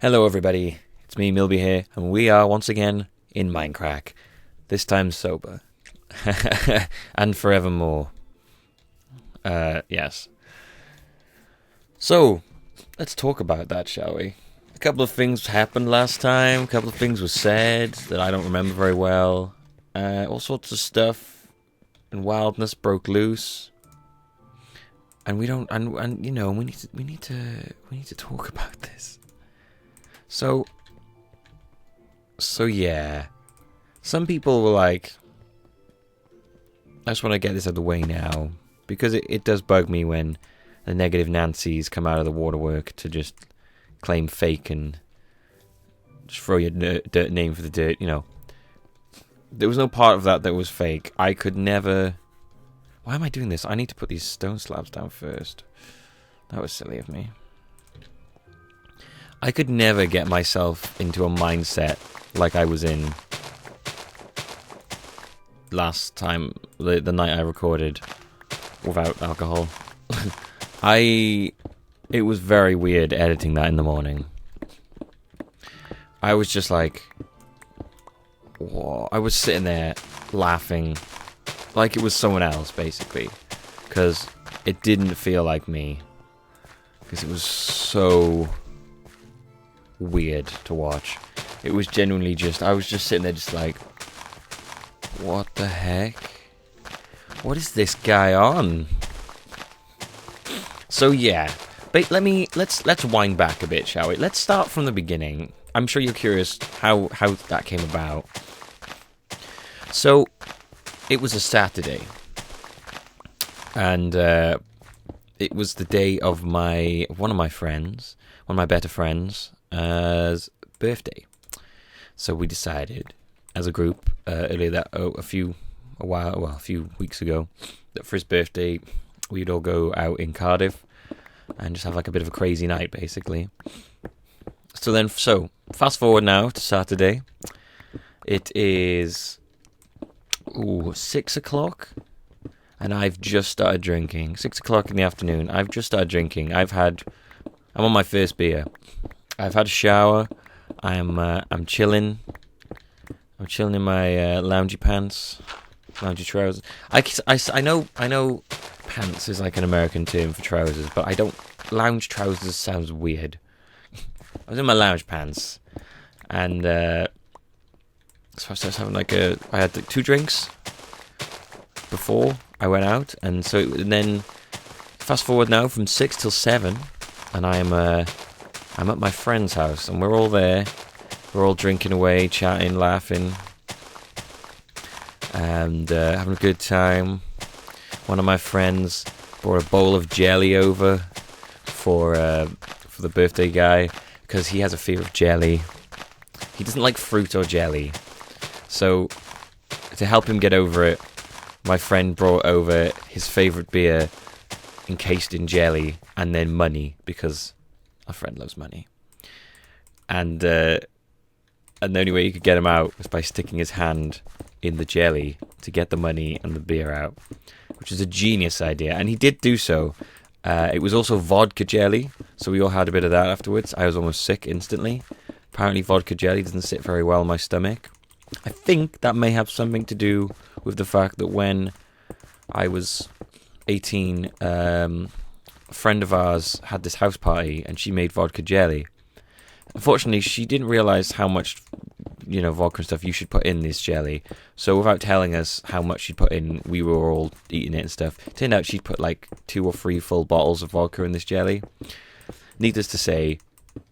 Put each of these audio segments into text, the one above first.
Hello everybody, it's me Millbee here, and we are once again in Mindcrack, this time sober. And forevermore. Yes. So, let's talk about that, shall we? A couple of things happened last time, a couple of things were said that I don't remember very well. All sorts of stuff and wildness broke loose. And we don't, and you know, we need to talk about this. So yeah, some people were like, I just want to get this out of the way now, because it does bug me when the negative Nancys come out of the waterwork to just claim fake and just throw your dirt name for the dirt, you know. There was no part of that was fake. I could never... Why am I doing this? I need to put these stone slabs down first. That was silly of me. I could never get myself into a mindset like I was in last time, the night I recorded without alcohol. It was very weird editing that in the morning. I was just like, whoa. I was sitting there laughing like it was someone else, basically, because it didn't feel like me, because it was so weird to watch. It was genuinely just, I was just sitting there just like, what the heck? What is this guy on? So yeah, but let's wind back a bit, shall we? Let's start from the beginning. I'm sure you're curious how that came about. So it was a Saturday, and it was the day of one of my better friends' birthday. So we decided, as a group, a few weeks ago, that for his birthday we'd all go out in Cardiff and just have like a bit of a crazy night, basically. So fast forward now to Saturday. It is 6 o'clock, and I've just started drinking. 6 o'clock in the afternoon. I've just started drinking. I'm on my first beer. I've had a shower. I'm chilling. I'm chilling in my loungy pants, loungy trousers. I know pants is like an American term for trousers, but I don't. Lounge trousers sounds weird. I was in my lounge pants, and so I was having I had 2 drinks before I went out, and then fast forward now from 6 till 7, and I'm at my friend's house, and we're all there. We're all drinking away, chatting, laughing, and having a good time. One of my friends brought a bowl of jelly over for the birthday guy, because he has a fear of jelly. He doesn't like fruit or jelly. So, to help him get over it, my friend brought over his favourite beer encased in jelly, and then money, because a friend loves money. And the only way you could get him out was by sticking his hand in the jelly to get the money and the beer out, which is a genius idea. And he did do so. It was also vodka jelly, so we all had a bit of that afterwards. I was almost sick instantly. Apparently vodka jelly doesn't sit very well in my stomach. I think that may have something to do with the fact that when I was 18, a friend of ours had this house party, and she made vodka jelly. Unfortunately, she didn't realise how much, vodka and stuff you should put in this jelly. So without telling us how much she'd put in, we were all eating it and stuff. Turned out she'd put like 2 or 3 full bottles of vodka in this jelly. Needless to say,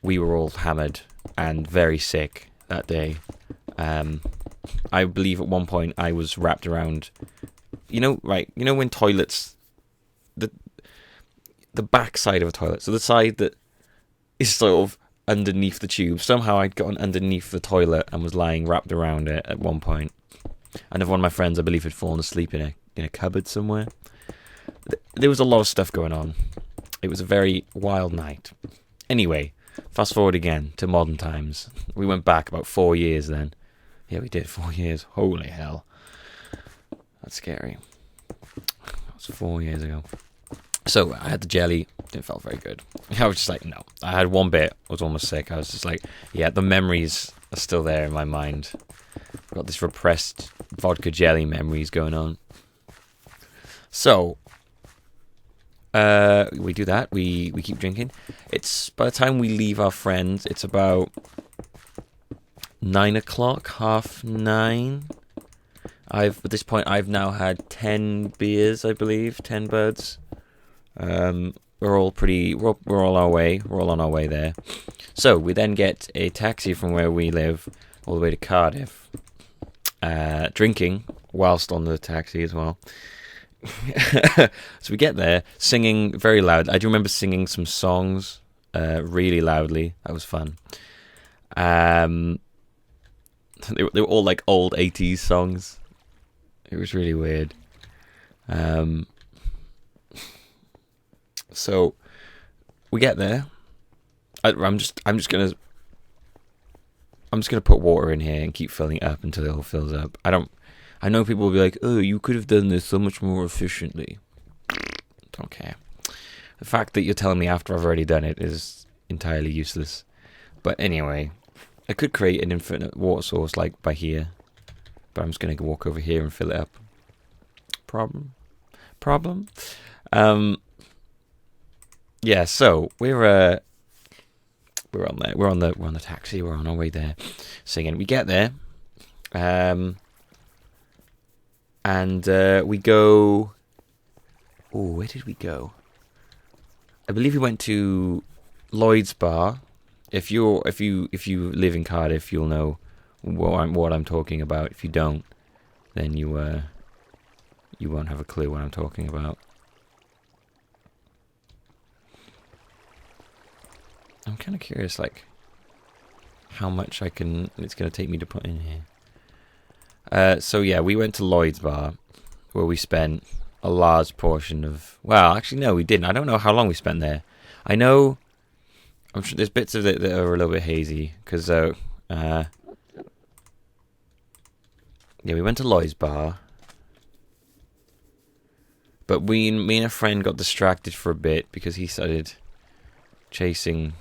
we were all hammered and very sick that day. I believe at one point I was wrapped around, when toilets, the back side of a toilet, so the side that is sort of underneath the tube. Somehow I'd gotten underneath the toilet and was lying wrapped around it at one point. And one of my friends, I believe, had fallen asleep in a cupboard somewhere. There was a lot of stuff going on. It was a very wild night. Anyway, fast forward again to modern times. We went back about 4 years then. Yeah, we did, 4 years. Holy hell. That's scary. That was 4 years ago. So I had the jelly. It felt very good. I was just like, no. I had one bit. I was almost sick. I was just like, yeah, the memories are still there in my mind. I've got this repressed vodka jelly memories going on. So we do that. We keep drinking. It's by the time we leave our friends, it's about 9 o'clock, 9:30. At this point I've now had 10 beers, I believe, 10 buds. We're all on our way. We're all on our way there. So we then get a taxi from where we live all the way to Cardiff. Drinking whilst on the taxi as well. So we get there, singing very loud. I do remember singing some songs really loudly. That was fun. They were all like old 80s songs. It was really weird. So we get there. I'm just gonna put water in here and keep filling it up until it all fills up. I know people will be like, oh, you could have done this so much more efficiently. Don't care. The fact that you're telling me after I've already done it is entirely useless. But anyway, I could create an infinite water source like by here. But I'm just going to walk over here and fill it up. Problem? Yeah, so we're on there. We're on the taxi. We're on our way there, singing. We get there, and we go. Oh, where did we go? I believe we went to Lloyd's Bar. If you live in Cardiff, you'll know what I'm talking about. If you don't, then you won't have a clue what I'm talking about. I'm kind of curious, like, how much it's going to take me to put in here. So yeah, we went to Lloyd's Bar, where we spent a large portion of... Well, actually, no, we didn't. I don't know how long we spent there. I know... I'm sure there's bits of it that are a little bit hazy, because... yeah, we went to Lloyd's Bar. But me and a friend got distracted for a bit, because he started chasing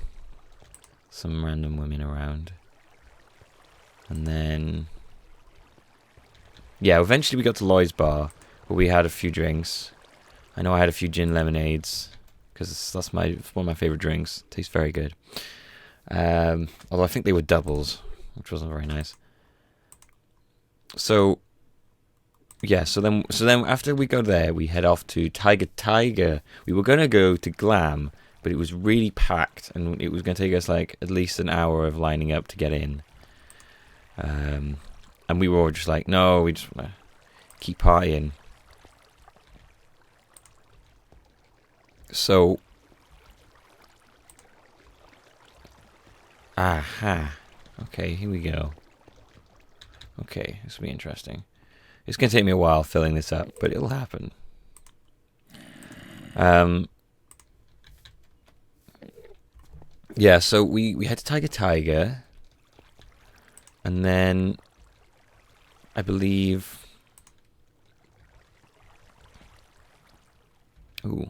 some random women around. And then... Yeah, eventually we got to Lloyd's Bar, where we had a few drinks. I know I had a few gin lemonades, because that's one of my favourite drinks. Tastes very good. Although I think they were doubles, which wasn't very nice. So, yeah, so then after we go there, we head off to Tiger. We were going to go to Glam, but it was really packed, and it was going to take us like at least an hour of lining up to get in. And we were all just like, no, we just want to keep partying. So, aha. Okay, here we go. Okay, this will be interesting. It's going to take me a while filling this up, but it'll happen. Yeah, so we head to Tiger, and then I believe... Ooh.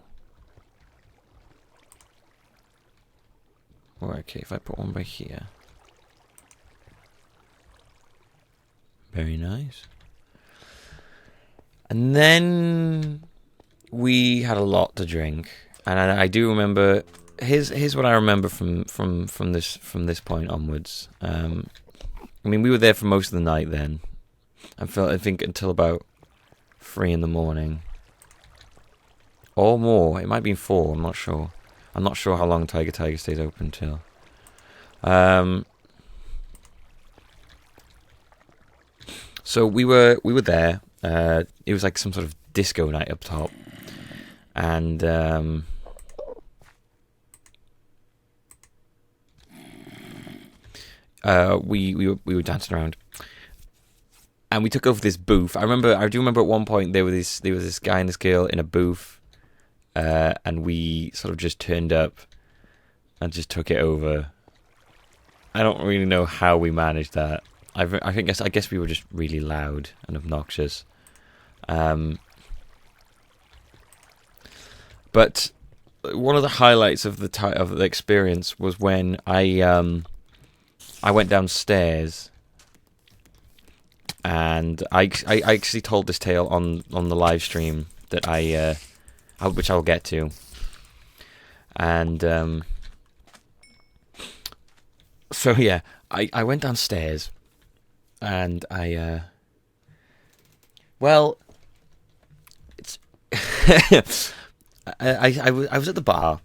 Or okay, if I put one by here. Very nice. And then we had a lot to drink, and I do remember. Here's what I remember from this point onwards. I mean, we were there for most of the night then. I think until about 3 a.m. or more. It might be 4. I'm not sure. I'm not sure how long Tiger stays open till. So we were there. It was like some sort of disco night up top, and we were dancing around, and we took over this booth. I do remember at one point there was this guy and this girl in a booth, and we sort of just turned up and just took it over. I don't really know how we managed that. I guess we were just really loud and obnoxious. But one of the highlights of the experience was when I went downstairs, and I actually told this tale on the live stream that which I'll get to, and so yeah, I went downstairs, and well, it's I was at the bar,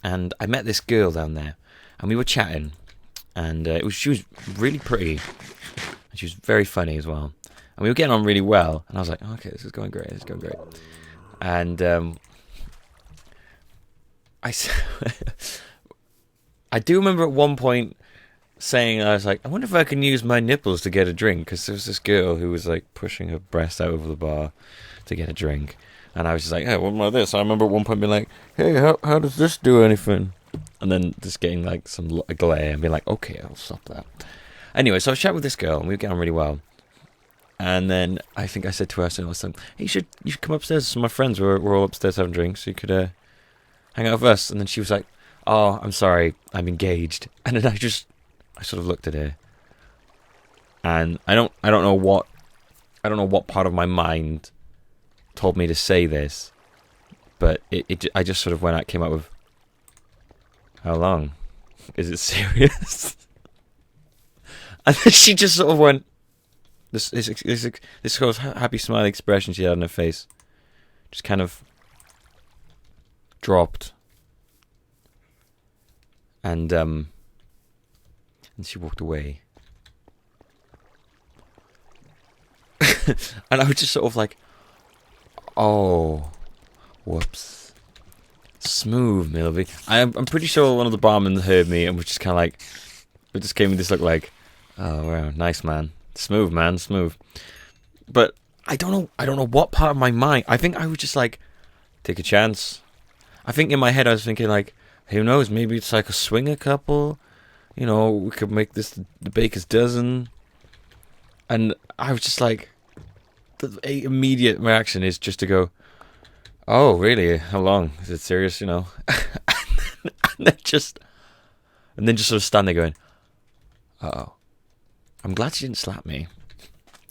and I met this girl down there, and we were chatting, and she was really pretty, and she was very funny as well, and we were getting on really well, and I was like, okay, this is going great, and I do remember at one point saying, I was like, I wonder if I can use my nipples to get a drink, because there was this girl who was like pushing her breast out over the bar to get a drink, and I was just like, hey, what about this? I remember at one point being like, hey, how does this do anything? And then just getting like a glare and being like, okay, I'll stop that. Anyway, so I was chatting with this girl, and we were getting on really well, and then I think I said to her, so I was like, hey, you should come upstairs. Some of my friends we're all upstairs having drinks, so you could hang out with us. And then she was like, oh, I'm sorry, I'm engaged. And then I sort of looked at her, and I don't know what part of my mind told me to say this, but I just sort of came out with, how long? Is it serious? And then she just sort of went, this sort of happy smiley expression she had on her face just kind of dropped, and she walked away. And I was just sort of like, oh, whoops. Smooth, Millbee. I'm pretty sure one of the barmen heard me and was just kind of like, it just gave me this look like, oh wow, nice man, smooth. But I don't know what part of my mind. I think I was just like, take a chance. I think in my head I was thinking like, who knows? Maybe it's like a swinger couple. You know, we could make this the baker's dozen. And I was just like, the immediate reaction is just to go, oh, really? How long? Is it serious, you know? and then just sort of stand there going, uh-oh. I'm glad she didn't slap me.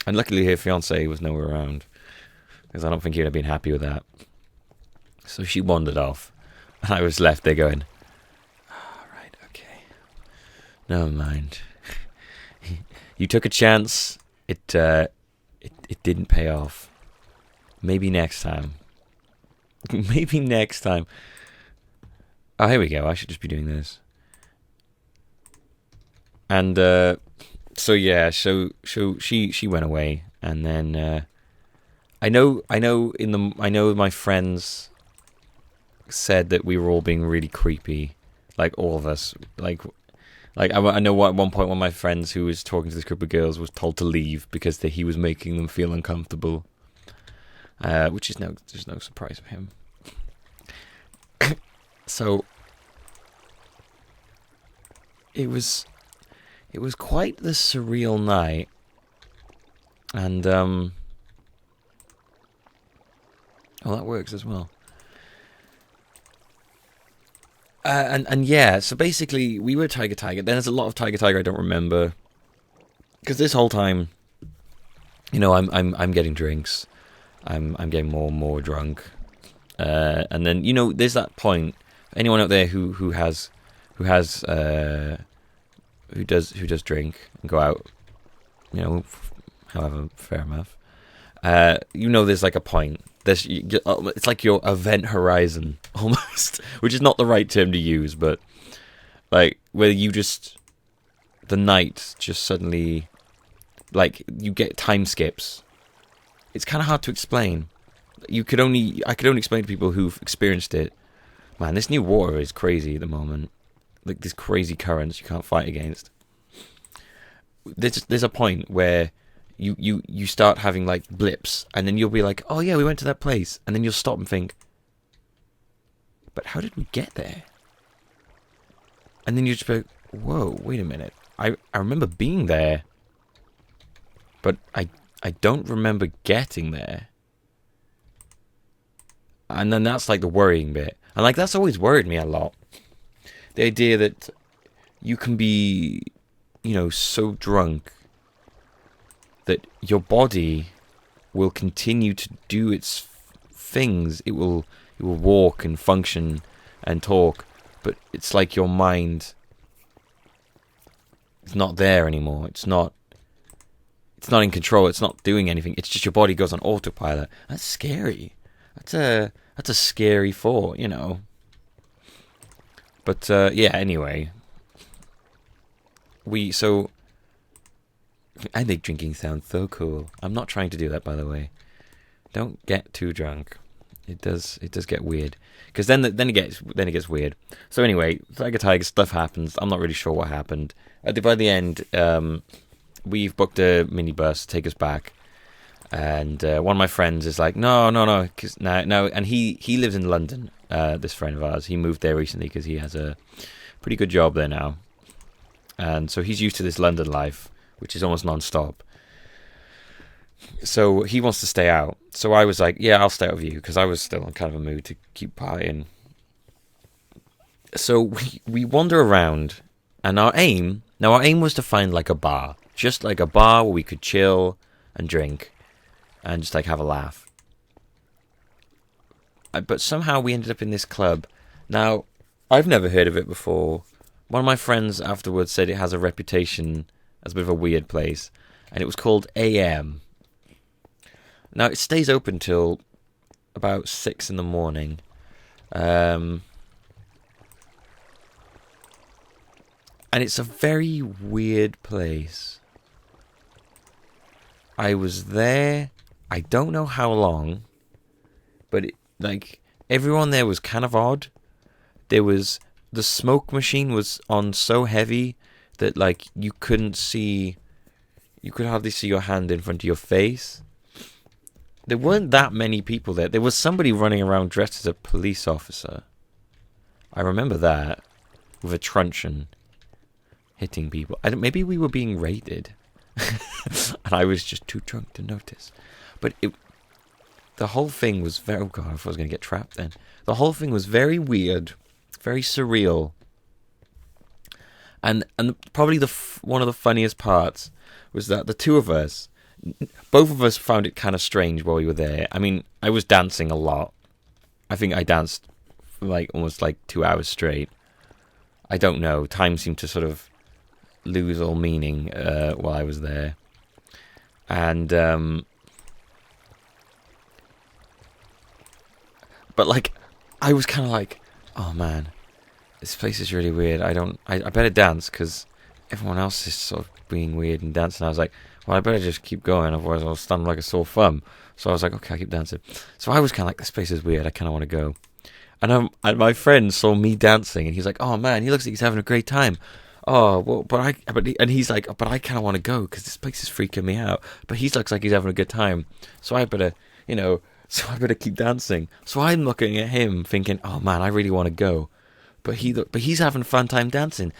And luckily her fiancé was nowhere around, because I don't think he'd have been happy with that. So she wandered off, and I was left there going, right, okay. Never mind. You took a chance. It didn't pay off. Maybe next time. Maybe next time. Oh, here we go. I should just be doing this. And so yeah, so she went away, and then I know my friends said that we were all being really creepy, like all of us, like I know at one point one of my friends who was talking to this group of girls was told to leave because he was making them feel uncomfortable, which is there's no surprise for him. So it was quite the surreal night, and well, that works as well. And yeah, so basically we were Tiger. Then there's a lot of Tiger I don't remember, because this whole time, you know, I'm getting drinks, I'm getting more and more drunk, and then, you know, there's that point. Anyone out there who does drink and go out, you know, however fair enough, you know, there's like a point. It's like your event horizon almost, which is not the right term to use, but like where the night just suddenly, like, you get time skips. It's kind of hard to explain. I could only explain to people who've experienced it. Man, this new water is crazy at the moment. Like, these crazy currents you can't fight against. There's a point where you start having like blips, and then you'll be like, oh yeah, we went to that place, and then you'll stop and think, but how did we get there? And then you just be like, whoa, wait a minute, I remember being there, but I don't remember getting there. And then that's like the worrying bit. And like that's always worried me a lot. The idea that you can be, so drunk that your body will continue to do its things. It will walk and function and talk, but it's like your mind is not there anymore. It's not in control. It's not doing anything. It's just your body goes on autopilot. That's scary. That's a scary thought, But anyway, I make drinking sound so cool. I'm not trying to do that, by the way. Don't get too drunk. It does get weird, because then it gets weird. So anyway, Tiger stuff happens. I'm not really sure what happened. By the end, we've booked a minibus to take us back, and one of my friends is like, no, because no, and he lives in London. This friend of ours, he moved there recently because he has a pretty good job there now, and so he's used to this London life, which is almost non-stop. So he wants to stay out. So I was like, yeah, I'll stay out with you, because I was still in kind of a mood to keep partying. So we wander around, and our aim was to find like a bar. Just like a bar where we could chill and drink and just like have a laugh. But somehow we ended up in this club. Now, I've never heard of it before. One of my friends afterwards said it has a reputation as a bit of a weird place, and it was called AM. Now, it stays open till about 6 in the morning. And it's a very weird place. I was there, I don't know how long, but everyone there was kind of odd. The smoke machine was on so heavy that you could hardly see your hand in front of your face. There weren't that many people there. There was somebody running around dressed as a police officer. I remember that, with a truncheon, hitting people. Maybe we were being raided, and I was just too drunk to notice. But the whole thing was very... Oh God, I thought I was going to get trapped then. The whole thing was very weird, very surreal. And probably one of the funniest parts was that the two of us, both of us found it kind of strange while we were there. I mean, I was dancing a lot. I think I danced for almost 2 hours straight. I don't know. Time seemed to sort of lose all meaning while I was there. And but I was kind of oh man, this place is really weird. I better dance, because everyone else is sort of being weird and dancing. I was like, well, I better just keep going, otherwise I'll stand like a sore thumb. So I was like, okay, I'll keep dancing. So I was kind of this place is weird. I kind of want to go. And my friend saw me dancing, and he's like, oh man, he looks like he's having a great time. Oh, well, and he's like, but I kind of want to go, because this place is freaking me out. But he looks like he's having a good time. So I better, keep dancing. So I'm looking at him thinking, oh man, I really want to go. But he's having a fun time dancing.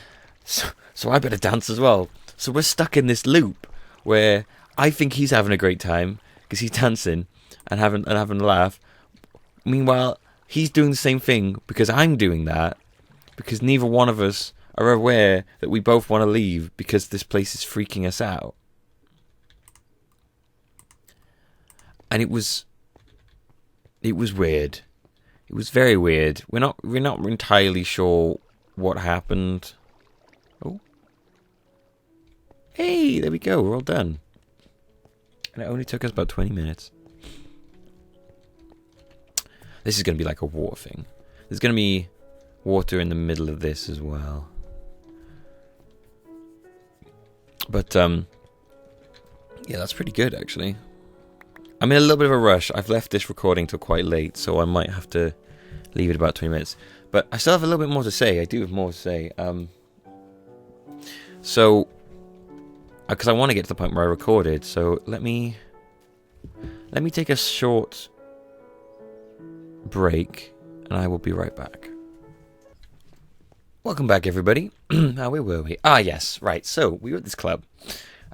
So I better dance as well. So we're stuck in this loop where I think he's having a great time because he's dancing and having a laugh. Meanwhile, he's doing the same thing because I'm doing that, because neither one of us are aware that we both want to leave because this place is freaking us out. And it was weird. It was very weird. We're not entirely sure what happened. Oh. Hey, there we go. We're all done. And it only took us about 20 minutes. This is going to be like a water thing. There's going to be water in the middle of this as well. But, yeah, that's pretty good, actually. I'm in a little bit of a rush. I've left this recording till quite late, so I might have to leave it about 20 minutes. But I still have a little bit more to say. I do have more to say. So, because I want to get to the point where I recorded, so let me take a short break, and I will be right back. Welcome back, everybody. Where were we? Yes, right. So we were at this club.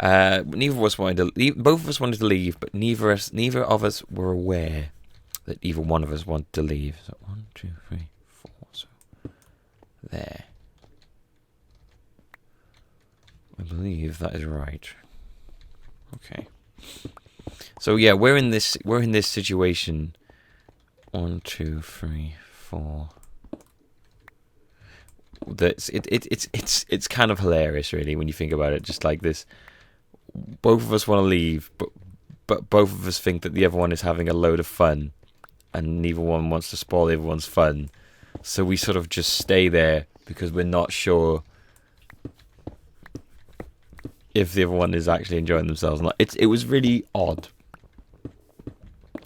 Neither of us wanted to leave. Both of us wanted to leave, but neither of us were aware that either one of us wanted to leave. So 1, 2, 3, 4. So there. I believe that is right. Okay. So yeah, we're in this situation. 1, 2, 3, 4. It's kind of hilarious, really, when you think about it. Just like this, both of us want to leave, but both of us think that the other one is having a load of fun, and neither one wants to spoil everyone's fun. So we sort of just stay there because we're not sure if the other one is actually enjoying themselves or not. It was really odd.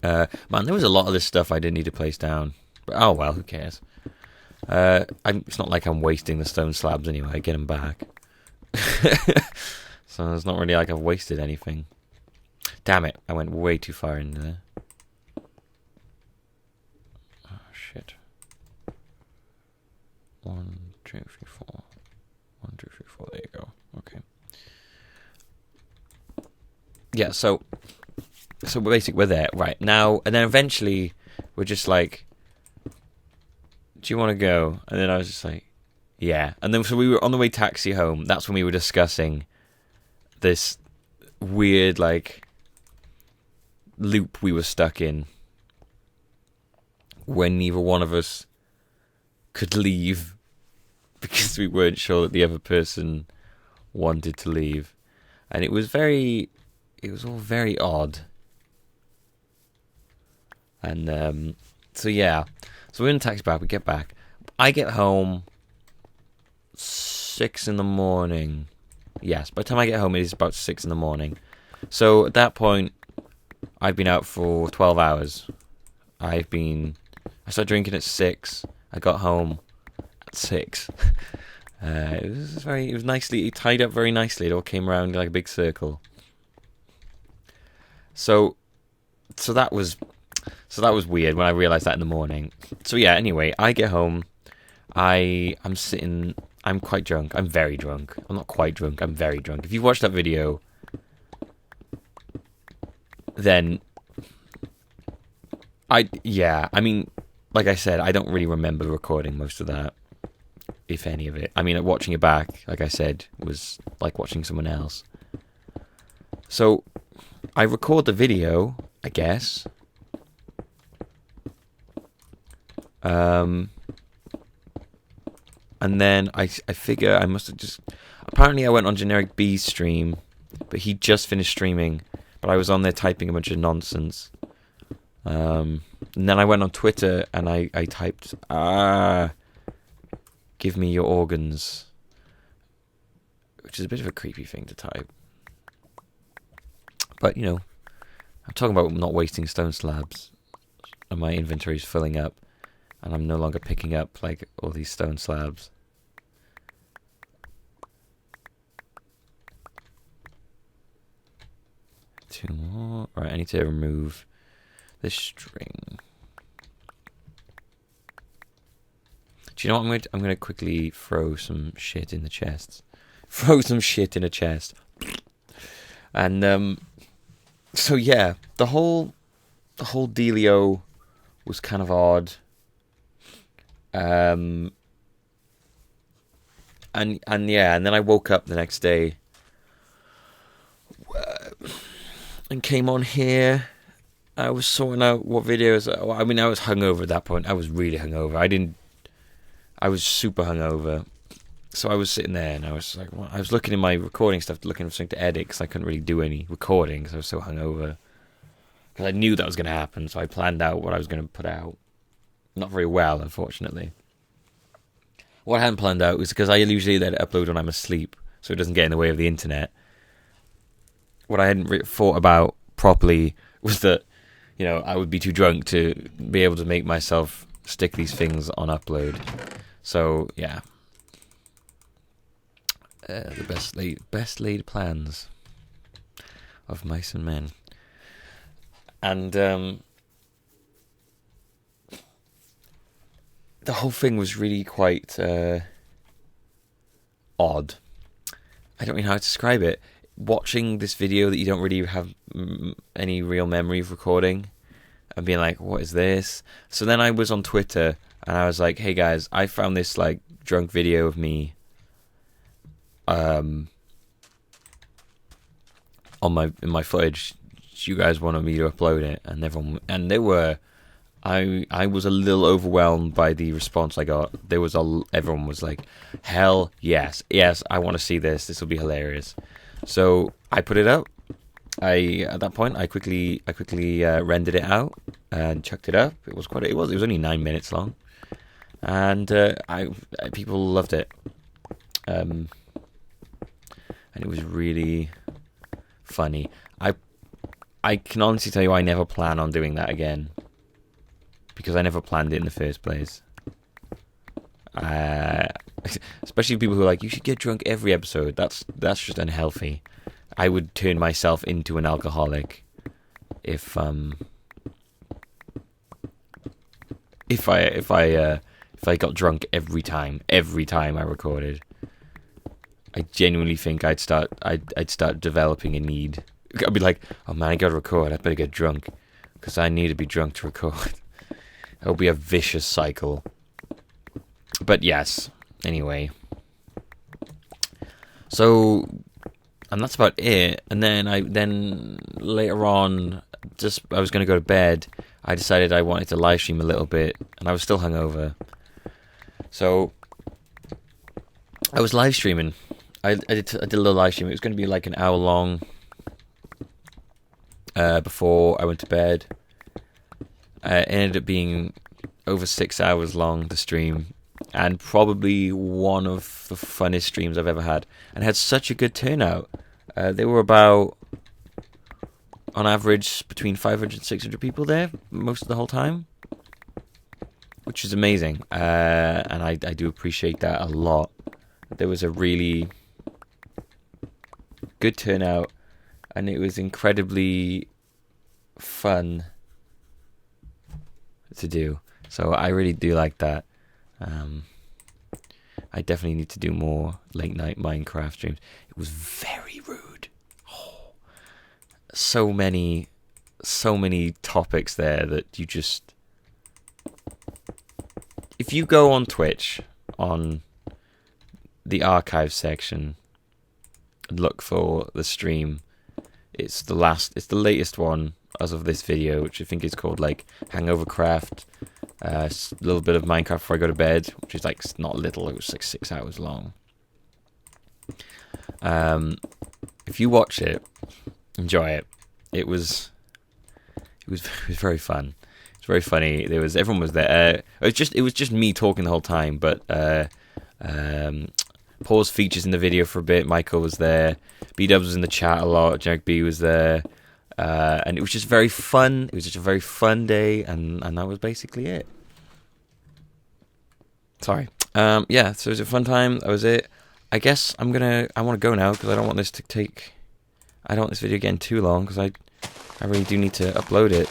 Man, there was a lot of this stuff I didn't need to place down. But oh well, who cares? It's not like I'm wasting the stone slabs anyway. I get them back. So it's not really like I've wasted anything. Damn it, I went way too far into there. Oh, shit. 1, 2, 3, 4. 1, 2, 3, 4, there you go. Okay. Yeah, so basically we're there, right, now, and then eventually we're just like, do you want to go? And then I was just like, yeah. And then so we were on the way taxi home. That's when we were discussing this weird, like, loop we were stuck in when neither one of us could leave because we weren't sure that the other person wanted to leave. And it was all very odd. And so yeah, so we're in a taxi back. We get back. I get home 6 in the morning. Yes, by the time I get home, it is about 6 in the morning. So at that point, I've been out for 12 hours. I started drinking at 6. I got home at 6. It was nicely tied up very nicely. It all came around like a big circle. So that was weird when I realised that in the morning. So yeah, anyway, I get home. I'm sitting. I'm quite drunk. I'm very drunk. I'm not quite drunk. I'm very drunk. If you watched that video, then I mean, like I said, I don't really remember recording most of that, if any of it. I mean, watching it back, like I said, was like watching someone else. So I record the video, I guess. And then I figure I must have just... Apparently I went on Generic B's stream, but he just finished streaming, but I was on there typing a bunch of nonsense. And then I went on Twitter and I typed, give me your organs, which is a bit of a creepy thing to type. But, you know, I'm talking about not wasting stone slabs, and my inventory is filling up, and I'm no longer picking up, like, all these stone slabs. Two more. Right, I need to remove this string. Do you know what I'm going to quickly throw some shit in the chest. Throw some shit in a chest. And, so yeah, the whole dealio was kind of odd. And then I woke up the next day and came on here. I was sorting out what videos. I mean, I was hungover at that point. I was really hungover. I was super hungover. So I was sitting there and I was like, well, I was looking in my recording stuff, looking for something to edit because I couldn't really do any recording because I was so hungover. Because I knew that was going to happen, so I planned out what I was going to put out. Not very well, unfortunately. What I hadn't planned out was because I usually let it upload when I'm asleep, so it doesn't get in the way of the internet. What I hadn't thought about properly was that, you know, I would be too drunk to be able to make myself stick these things on upload. So, yeah. The best laid plans of mice and men. And, the whole thing was really quite odd. I don't know how to describe it. Watching this video that you don't really have any real memory of recording, and being like, what is this? So then I was on Twitter, and I was like, hey guys, I found this like drunk video of me in my footage. You guys wanted me to upload it, and I was a little overwhelmed by the response I got. Everyone was like, hell yes, I want to see this. This will be hilarious. So I put it out. At that point I quickly rendered it out and chucked it up. It was only 9 minutes long, and people loved it. And it was really funny. I can honestly tell you I never plan on doing that again, because I never planned it in the first place. Especially people who are like, you should get drunk every episode. That's just unhealthy. I would turn myself into an alcoholic if I got drunk every time I recorded. I genuinely think I'd start developing a need. I'd be like, oh man, I gotta record. I better get drunk because I need to be drunk to record. It'll be a vicious cycle. But yes, anyway. So, and that's about it. And then later on, I was gonna go to bed. I decided I wanted to live stream a little bit, and I was still hungover. So I was live streaming. I did a little live stream. It was going to be like an hour long. Before I went to bed, it ended up being over 6 hours long, the stream, and probably one of the funnest streams I've ever had, and had such a good turnout. There were about, on average, between 500 and 600 people there most of the whole time, which is amazing, and I do appreciate that a lot. There was a really good turnout, and it was incredibly fun to do. So I really do like that. I definitely need to do more late night Minecraft streams. It was very rude. Oh, so many topics there that you just... If you go on Twitch, on the archive section, and look for the stream, it's the latest one as of this video, which I think is called like Hangover Craft, a little bit of Minecraft before I go to bed, which is like not little, it was like 6 hours long. If you watch it, enjoy it. It was very fun. It's very funny. Everyone was there. It was just me talking the whole time, but pause features in the video for a bit. Michael was there. B-Dubs was in the chat a lot. Jack-B was there. And it was just very fun. It was just a very fun day, and that was basically it. Sorry. Yeah, so it was a fun time. That was it. I guess I want to go now, because I don't want this video getting too long, because I really do need to upload it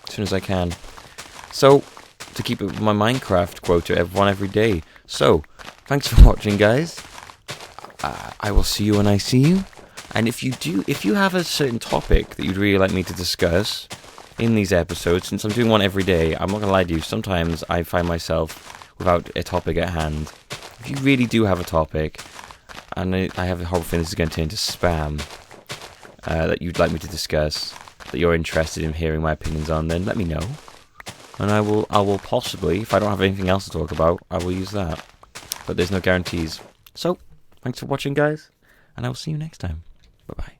as soon as I can. So, to keep it with my Minecraft quota, every day. So, thanks for watching, guys. I will see you when I see you. And if you have a certain topic that you'd really like me to discuss in these episodes, since I'm doing one every day, I'm not going to lie to you, sometimes I find myself without a topic at hand. If you really do have a topic, and I have a horrible feeling this is going to turn into spam, that you'd like me to discuss, that you're interested in hearing my opinions on, then let me know. And I will possibly, if I don't have anything else to talk about, I will use that. But there's no guarantees. So, thanks for watching, guys, and I will see you next time. Bye-bye.